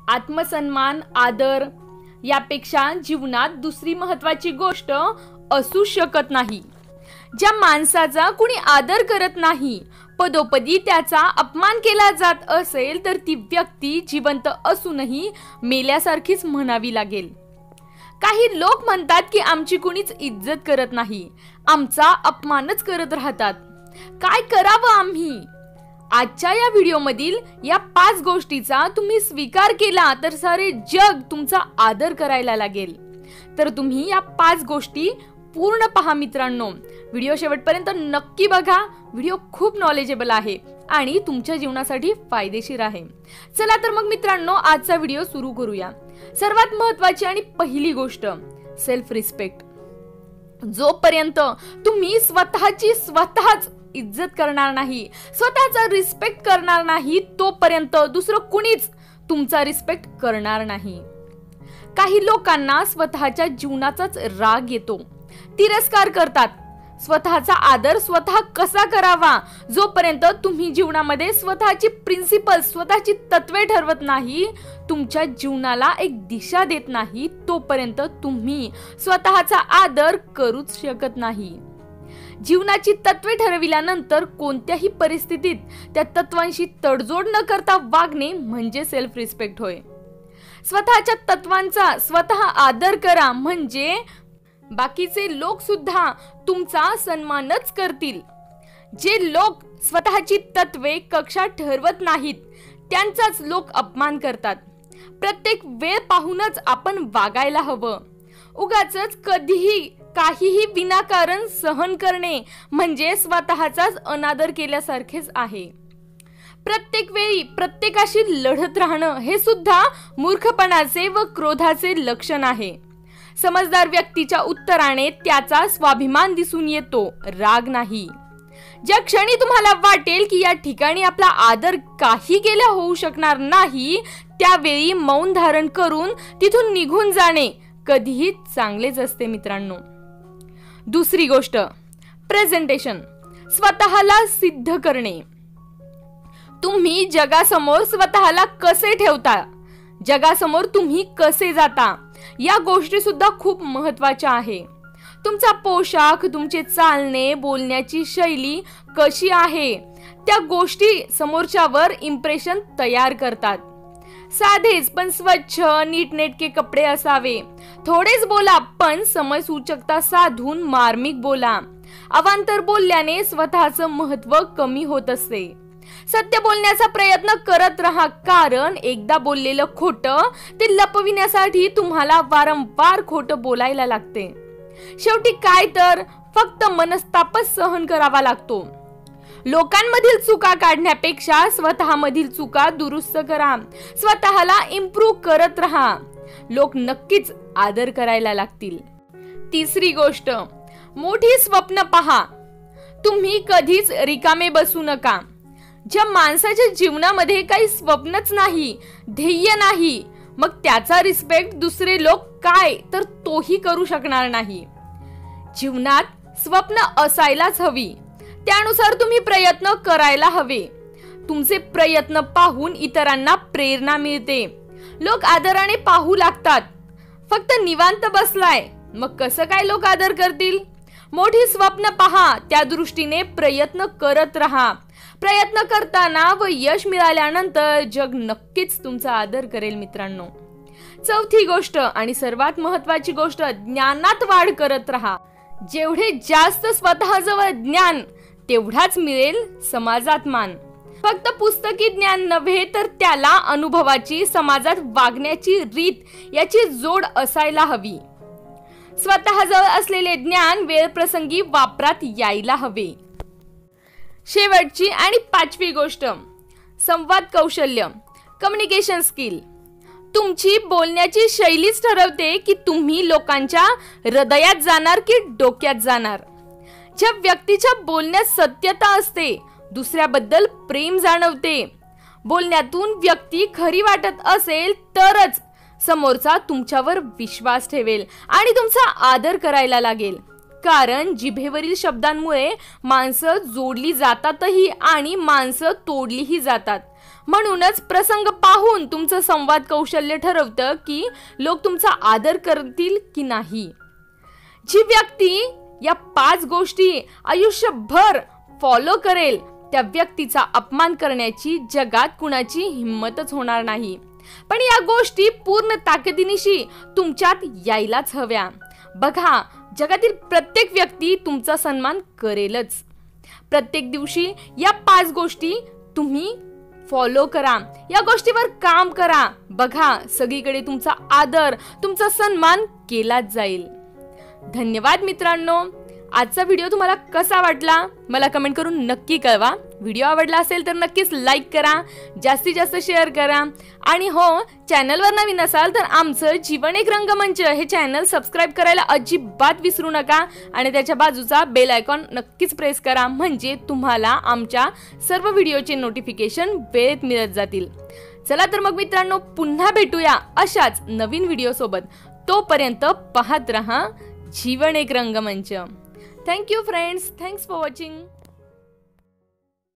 आत्मसन्मान, आदर यापेक्षा जीवनात दुसरी महत्त्वाची गोष्ट असू शकत नाही। ज्या माणसाचा कुणी आदर करत नाही, पदोपदी त्याचा अपमान केला जात असेल तर ती व्यक्ती जिवंत असूनही मेल्यासारखीच म्हणावी लागेल। काही लोक म्हणतात की आमची कुणीच इज्जत करत नाही, आमचा अपमानच करत राहतात। काय करावं आम्ही? आजच्या या व्हिडिओमधील या 5 गोष्टीचा तुम्ही स्वीकार केला तर सारे जग तुमचा आदर करायला लागेल। तर तुम्ही या 5 गोष्टी पूर्ण पहा मित्रांनो। व्हिडिओ शेवटपर्यंत नक्की बघा। व्हिडिओ खूप नॉलेजेबल आहे आणि तुमच्या जीवनासाठी फायदेशीर आहे। चला तर मग मित्रांनो, आजचा व्हिडिओ सुरू करूया। सर्वात महत्त्वाची आणि पहिली गोष्ट, सेल्फ रिस्पेक्ट। जोपर्यंत तुम्ही स्वतःच इज्जत करणार नाही, स्वतःचा रिस्पेक्ट करणार नाही, तोपर्यंत दुसरं कुणीच तुमचा रिस्पेक्ट करणार नाही। काही लोकांना स्वतःच्या जीवनाचाच राग येतो, तिरस्कार करतात। स्वतःचा आदर स्वतः कसा करावा, जोपर्यंत तुम्ही जीवनामध्ये स्वतःची प्रिन्सिपल, स्वतःची तत्वे ठरवत नाही, तुमच्या जीवनाला एक दिशा देत नाही, तोपर्यंत तुम्ही स्वतःचा आदर करूच शकत नाही। जीवनाची तत्वे ठरविल्यानंतर कोणत्याही परिस्थितीत त्या तत्वांशी तडजोड न करता वागणे म्हणजे सेल्फ रिस्पेक्ट होय। स्वतःच्या तत्वांचा स्वतः आदर करा, म्हणजे बाकीचे लोक सुद्धा तुमचा सन्मानच करतील। जे लोक स्वतःची तत्वे कक्षा ठरवत नाहीत त्यांचाच लोक अपमान करतात। प्रत्येक वेळ पाहूनच आपण वागायला हवं। उगाचच कधीही काहीही विनाकारण सहन करणे म्हणजे स्वतःचाच अनादर केल्यासारखेच आहे। प्रत्येक वेळी प्रत्येकाशी लढत राहणं हे सुद्धा मूर्खपणाचे व क्रोधाचे लक्षण आहे। समजदार व्यक्तीच्या उत्तराने त्याचा स्वाभिमान दिसून येतो, राग नाही। ज्या क्षणी तुम्हाला वाटेल की या ठिकाणी आपला आदर काही केला होऊ शकणार नाही, त्यावेळी मौन धारण करून तिथून निघून जाणे कधीही चांगलेच असते मित्रांनो। दुसरी गोष्ट, प्रेझेंटेशन, स्वतःला सिद्ध करणे। तुम्ही जगासमोर स्वतःला कसे ठेवता, जगासमोर तुम्ही कसे जाता, या गोष्टी सुद्धा खूप महत्त्वाच्या आहे। तुमचा पोशाख, तुमचे चालणे, बोलण्याची शैली कशी आहे, त्या गोष्टी समोरच्यावर इम्प्रेशन तयार करतात। साधेच पण स्वच्छ नीटनेटके कपडे असावे, थोडेच बोला पण समयसूचकता साधून मार्मिक बोला। अवांतर बोलल्याने स्वतःचं महत्त्व कमी होत असते। सत्य बोलण्याचा प्रयत्न करत राहा, कारण एकदा बोललेलं खोटं ते लपविण्यासाठी तुम्हाला वारंवार खोटं बोलायला लागते। शेवटी काय तर फक्त मनस्तापच सहन करावा लागतो। लोकांमधील चुका काढण्यापेक्षा स्वतःमधील चुका दुरुस्त करा, स्वतःला इम्प्रूव्ह करत राहा, लोक नक्कीच आदर करायला लागतील। तिसरी गोष्ट, मोठी स्वप्न पहा। तुम्ही कधीच रिकामे बसू नका। ज्या माणसाच्या जीवनामध्ये काही स्वप्नच नाही, ध्येय नाही, मग त्याचा रिस्पेक्ट दुसरे लोक काय तर तोही करू शकणार नाही। जीवनात स्वप्न असायलाच हवी, त्यानुसार तुम्ही प्रयत्न करायला हवे। तुमचे प्रयत्न पाहून इतरांना प्रेरणा मिळते, लोक आदराने पाहू लागतात। फक्त निवांत बसलाय, मग कसं काय लोक आदर करतील? मोठी स्वप्न पहा, त्या दृष्टीने प्रयत्न करत राहा। प्रयत्न करताना व यश मिळाल्यानंतर जग नक्कीच तुमचा आदर करेल मित्रांनो। चौथी गोष्ट आणि सर्वात महत्त्वाची गोष्ट, ज्ञानात वाढ करत राहा। जेवढे जास्त स्वतःजवळ ज्ञान, तेवढाच मिळेल समाजात मान। फक्त पुस्तकी ज्ञान नव्हे तर त्याला अनुभवाची, समाजात वागण्याची रीत याची जोड असायला हवी। स्वतःजवळ असलेले ज्ञान वेळप्रसंगी वापरात यायला हवे। शेवटची आणि 5वी गोष्ट, संवाद कौशल्य, कम्युनिकेशन स्किल। तुमची बोलण्याची शैलीच ठरवते की तुम्ही लोकांच्या हृदयात जाणार की डोक्यात जाणार। ज्या व्यक्तीच्या बोलण्यात सत्यता असते, दुसऱ्याबद्दल प्रेम जाणवते, बोलण्यातून व्यक्ती खरी वाटत असेल तरच समोरचा तुमच्यावर विश्वास ठेवेल आणि तुमचा आदर करायला लागेल। कारण जिभेवरील शब्दांमुळे माणसं जोडली जातातही आणि माणसं तोडलीही जातात। म्हणूनच प्रसंग पाहून तुमचं संवाद कौशल्य ठरवतं की लोक तुमचा आदर करतील की नाही. जी व्यक्ती या 5 गोष्टी आयुष्यभर फॉलो करेल त्या व्यक्तीचा अपमान करण्याची जगात कुणाची हिंमतच होणार नाही. पण या गोष्टी पूर्ण ताकदीनिशी तुमच्यात यायलाच हव्या. बघा, जगातील प्रत्येक व्यक्ती तुमचा सन्मान करेलच. प्रत्येक दिवशी या 5 गोष्टी तुम्ही फॉलो करा, या गोष्टीवर काम करा. बघा, सगळीकडे तुमचा आदर, तुमचा सन्मान केलाच जाईल. धन्यवाद मित्रांनो. आजचा व्हिडिओ तुम्हाला कसा वाटला मला कमेंट करून नक्की कळवा. व्हिडिओ आवडला असेल तर नक्कीच लाईक करा, जास्तीत जास्त शेअर करा. आणि हो, चॅनलवर नवीन असाल तर आमचं जीवन एक रंगमंच हे चॅनल सबस्क्राईब करायला अजिबात विसरू नका. आणि त्याच्या बाजूचा बेल आयकॉन नक्कीच प्रेस करा, म्हणजे तुम्हाला आमच्या सर्व व्हिडिओचे नोटिफिकेशन वेळेत मिळत जातील. चला तर मग मित्रांनो, पुन्हा भेटूया अशाच नवीन व्हिडिओ सोबत. तोपर्यंत पाहत रहा जीवन एक रंगमंच. Thank you friends. Thanks for watching.